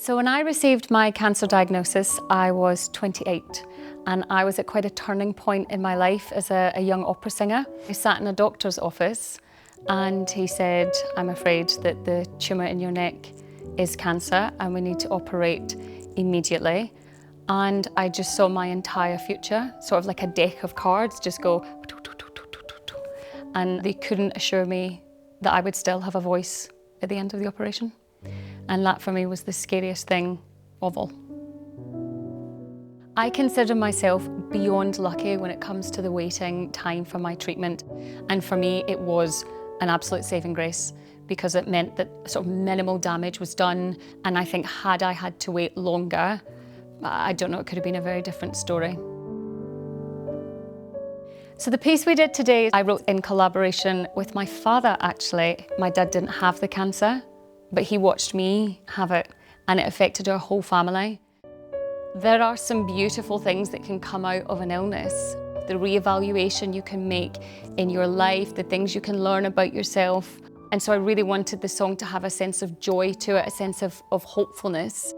So when I received my cancer diagnosis, I was 28 and I was at quite a turning point in my life as a young opera singer. I sat in a doctor's office and he said, "I'm afraid that the tumour in your neck is cancer and we need to operate immediately." And I just saw my entire future, sort of like a deck of cards, just go, and they couldn't assure me that I would still have a voice at the end of the operation. And that for me was the scariest thing of all. I consider myself beyond lucky when it comes to the waiting time for my treatment. And for me, it was an absolute saving grace because it meant that sort of minimal damage was done. And I think had I had to wait longer, I don't know, it could have been a very different story. So the piece we did today, I wrote in collaboration with my father, actually. My dad didn't have the cancer, but he watched me have it, and it affected our whole family. There are some beautiful things that can come out of an illness. The reevaluation you can make in your life, the things you can learn about yourself. And so I really wanted the song to have a sense of joy to it, a sense of hopefulness.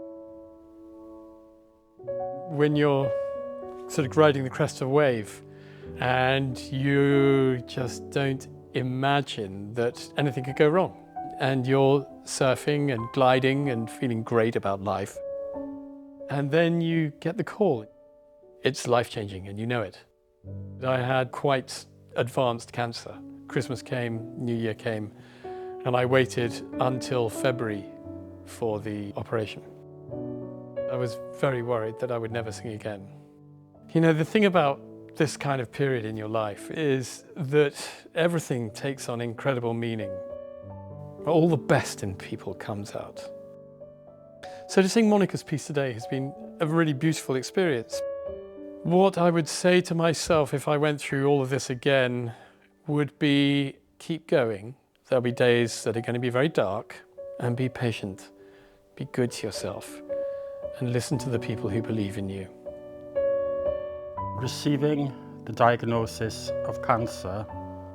When you're sort of riding the crest of a wave and you just don't imagine that anything could go wrong, and you're surfing and gliding and feeling great about life, and then you get the call. It's life-changing and you know it. I had quite advanced cancer. Christmas came, New Year came, and I waited until February for the operation. I was very worried that I would never sing again. You know, the thing about this kind of period in your life is that everything takes on incredible meaning. All the best in people comes out. So to sing Monica's piece today has been a really beautiful experience. What I would say to myself if I went through all of this again would be keep going. There'll be days that are going to be very dark, and be patient. Be good to yourself and listen to the people who believe in you. Receiving the diagnosis of cancer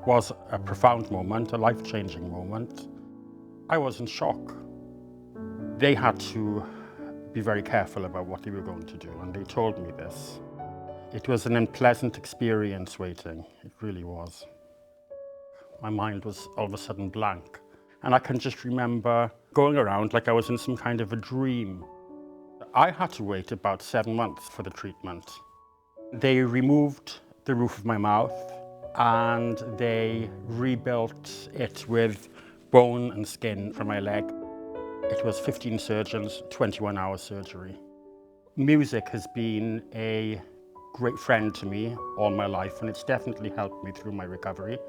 was a profound moment, a life-changing moment. I was in shock. They had to be very careful about what they were going to do, and they told me this. It was an unpleasant experience waiting, it really was. My mind was all of a sudden blank, and I can just remember going around like I was in some kind of a dream. I had to wait about 7 months for the treatment. They removed the roof of my mouth and they rebuilt it with bone and skin from my leg. It was 15 surgeons, 21-hour surgery. Music has been a great friend to me all my life, and it's definitely helped me through my recovery.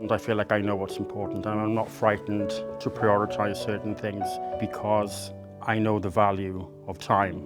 And I feel like I know what's important, and I'm not frightened to prioritize certain things because I know the value of time.